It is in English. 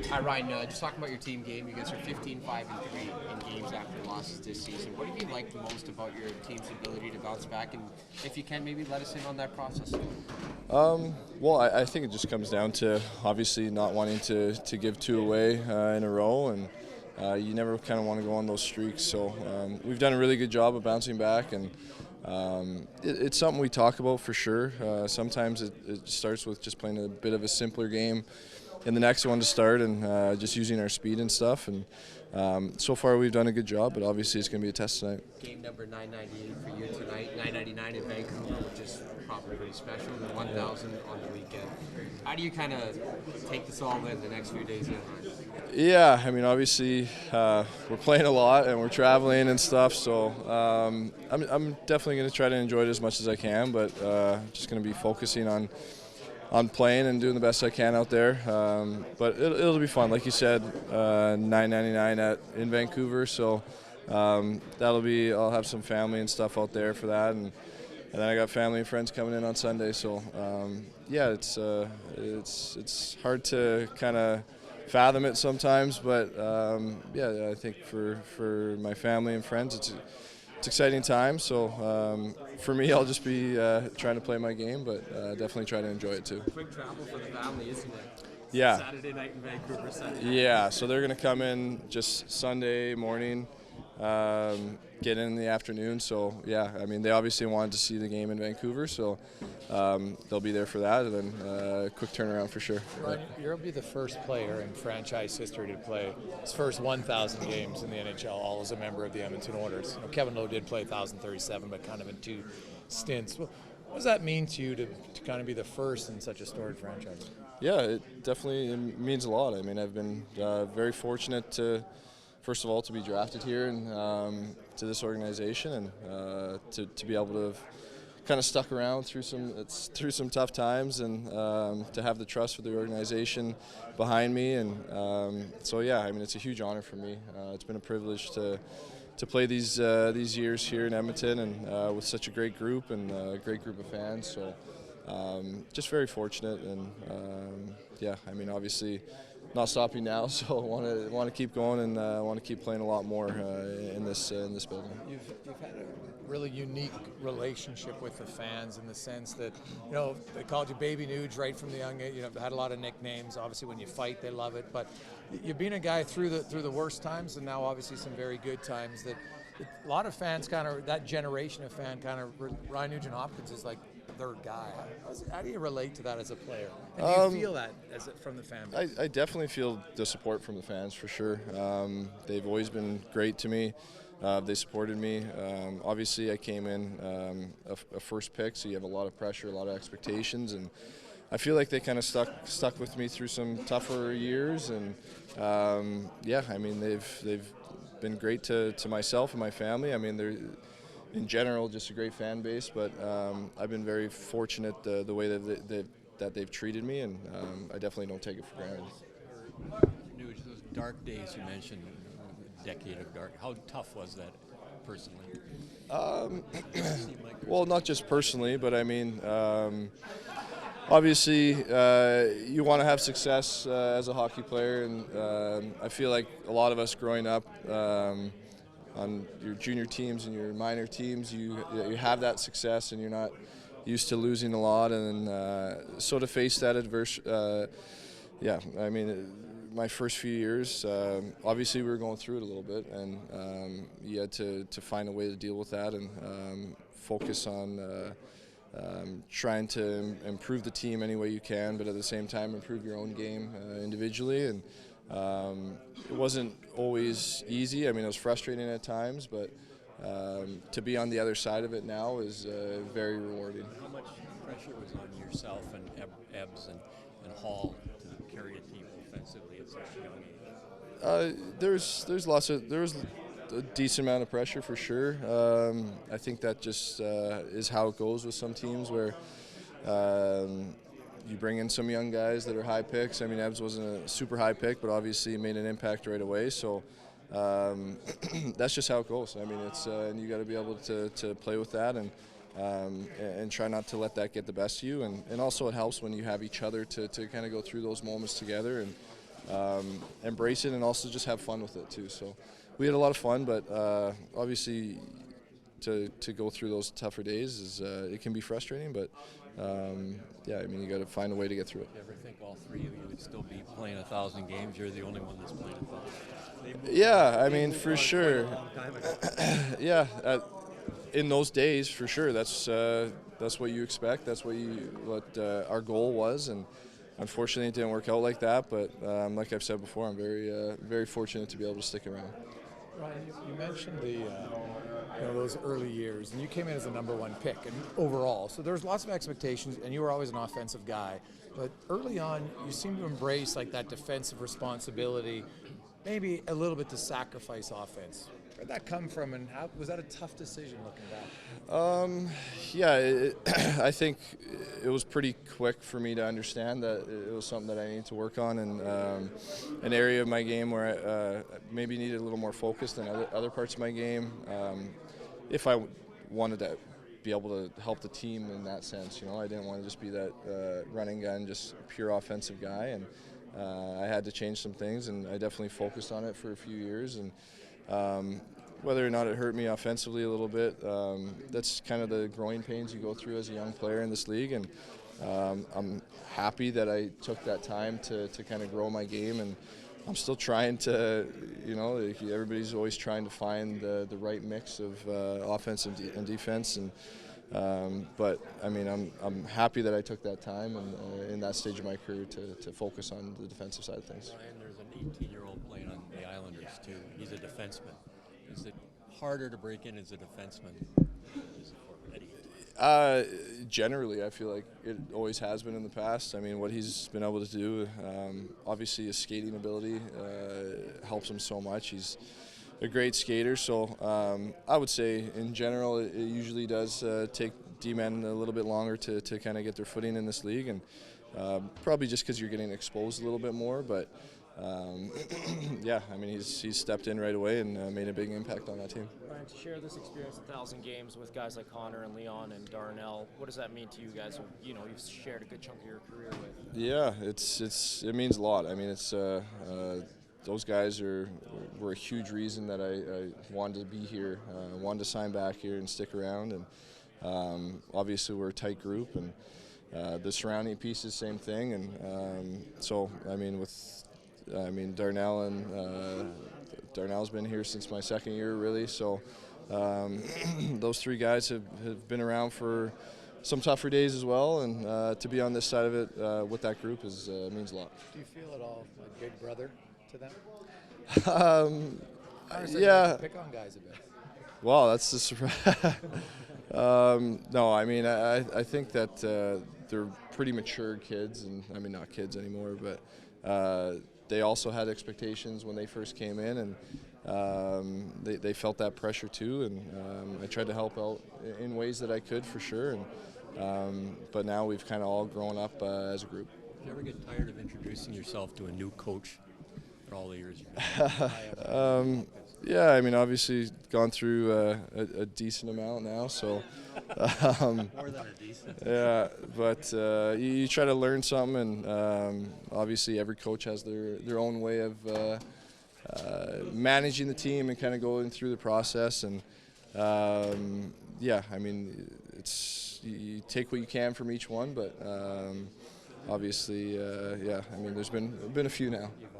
Hi, Ryan. Just talking about your team game. You guys are 15-5-3 in games after losses this season. What have you liked most about your team's ability to bounce back? And if you can, maybe let us in on that process. Well, I think it just comes down to obviously not wanting to give two away in a row, and you never kind of want to go on those streaks. So we've done a really good job of bouncing back, and it's something we talk about for sure. Sometimes it starts with just playing a bit of a simpler game in the next one to start, and just using our speed and stuff. And so far we've done a good job, but obviously it's going to be a test tonight. Game number 998 for you tonight. 999 in Vancouver, which is probably pretty special. And 1,000 on the weekend. How do you kind of take this all in the next few days in? Yeah, I mean, obviously we're playing a lot and we're traveling and stuff, so I'm definitely going to try to enjoy it as much as I can, but just going to be focusing on playing and doing the best I can out there. But it'll be fun, like you said. 9.99 in Vancouver, so that'll be. I'll have some family and stuff out there for that, and then I got family and friends coming in on Sunday. So yeah, it's hard to kind of fathom it sometimes, but yeah, I think for my family and friends, it's exciting time. So for me, I'll just be trying to play my game, but definitely try to enjoy it too. Quick travel for the family, isn't it? Yeah. Saturday night in Vancouver, Sunday. Yeah, so they're going to come in just Sunday morning, get in the afternoon. So, yeah, I mean, they obviously wanted to see the game in Vancouver, so they'll be there for that, and then quick turnaround for sure. Ryan, you'll be the first player in franchise history to play his first 1,000 games in the NHL, all as a member of the Edmonton Oilers. You know, Kevin Lowe did play 1,037, but kind of in two stints. What does that mean to you to kind of be the first in such a storied franchise? Yeah, it definitely means a lot. I mean, I've been very fortunate to, first of all, to be drafted here and to this organization, and to be able to have kind of stuck around through some tough times, and to have the trust for the organization behind me. And so yeah, I mean, it's a huge honor for me. It's been a privilege to play these years here in Edmonton, and with such a great group and a great group of fans. So just very fortunate, and yeah, I mean, obviously not stopping now, so want to keep going, and want to keep playing a lot more in this building. You've had a really unique relationship with the fans in the sense that, you know, they called you Baby Nuge right from the young age. You know, had a lot of nicknames. Obviously, when you fight, they love it. But you've been a guy through the worst times, and now obviously some very good times. That a lot of fans kind of, that generation of fan kind of, Ryan Nugent-Hopkins is like their guy. How do you relate to that as a player? And do you feel that from the fan base? I definitely feel the support from the fans for sure. They've always been great to me. They supported me. Obviously, I came in a first pick, so you have a lot of pressure, a lot of expectations, and I feel like they kind of stuck with me through some tougher years. And yeah, I mean, they've been great to myself and my family. I mean, they're in general just a great fan base, but I've been very fortunate the way that they've treated me, and I definitely don't take it for granted. Nuge, those dark days you mentioned, decade of dark, how tough was that personally? Well, not just personally, but I mean, obviously you want to have success as a hockey player, and I feel like a lot of us growing up on your junior teams and your minor teams, you have that success, and you're not used to losing a lot, and so to face that yeah, I mean, my first few years, obviously we were going through it a little bit, and you had to find a way to deal with that, and focus on trying to improve the team any way you can, but at the same time improve your own game individually. And it wasn't always easy. I mean, it was frustrating at times, but to be on the other side of it now is very rewarding. How much pressure was on yourself and Ebbs and Hall to carry a team offensively at such a young age? There was a decent amount of pressure for sure. I think that just is how it goes with some teams, where you bring in some young guys that are high picks. I mean, Ebbs wasn't a super high pick, but obviously made an impact right away. So that's just how it goes. I mean, it's and you got to be able to play with that, and try not to let that get the best of you. And also it helps when you have each other to kind of go through those moments together. And embrace it and also just have fun with it too. So we had a lot of fun, but obviously to go through those tougher days is it can be frustrating, but yeah, I mean, you got to find a way to get through it. Do you ever think all three of you would still be playing 1,000 games? You're the only one that's played 1,000. Yeah, I mean, for sure. Yeah, in those days, for sure. That's what you expect. That's what our goal was, and unfortunately, it didn't work out like that. But like I've said before, I'm very fortunate to be able to stick around. Ryan, you mentioned those early years, and you came in as the #1 pick and overall. So there was lots of expectations, and you were always an offensive guy. But early on, you seemed to embrace like that defensive responsibility, maybe a little bit to sacrifice offense. Where'd that come from, and how was that a tough decision looking back? Yeah, I think it was pretty quick for me to understand that it was something that I needed to work on, and an area of my game where I maybe needed a little more focus than other parts of my game. If I wanted to be able to help the team in that sense, I didn't want to just be that running gun, just pure offensive guy, and I had to change some things, and I definitely focused on it for a few years. And whether or not it hurt me offensively a little bit, that's kind of the growing pains you go through as a young player in this league, and I'm happy that I took that time to kind of grow my game, and I'm still trying to, everybody's always trying to find the right mix of offense and defense, and but I mean, I'm happy that I took that time and in that stage of my career to focus on the defensive side of things. Ryan, there's an 18-year-old playing on the Islanders too. He's a defenseman. Is it harder to break in as a defenseman as a Eddie? Generally, I feel like it always has been in the past. I mean, what he's been able to do, obviously his skating ability helps him so much. He's a great skater, so I would say in general it usually does take D-men a little bit longer to kind of get their footing in this league, and probably just because you're getting exposed a little bit more, but yeah, I mean, he's stepped in right away and made a big impact on that team. Ryan, to share this experience, 1,000 games with guys like Connor and Leon and Darnell, what does that mean to you guys? You've shared a good chunk of your career with. Yeah, it means a lot. I mean, it's those guys were a huge reason that I wanted to be here, wanted to sign back here and stick around, and obviously we're a tight group, and the surrounding pieces, same thing, and so I mean, Darnell's been here since my second year, really. So those three guys have been around for some tougher days as well, and to be on this side of it with that group means a lot. Do you feel at all like big brother to them? Yeah. Pick on guys a bit. Wow, that's the surprise. No, I mean, I think that they're pretty mature kids, and I mean, not kids anymore, but they also had expectations when they first came in, and they felt that pressure too, and I tried to help out in ways that I could, for sure, and but now we've kind of all grown up as a group. Do you ever get tired of introducing yourself to a new coach for all the years Yeah, I mean, obviously gone through a decent amount now, so more than a decent. yeah, but you try to learn something, and obviously every coach has their own way of managing the team and kind of going through the process, and yeah, I mean, you take what you can from each one, but obviously, yeah, I mean, there's been a few now. You've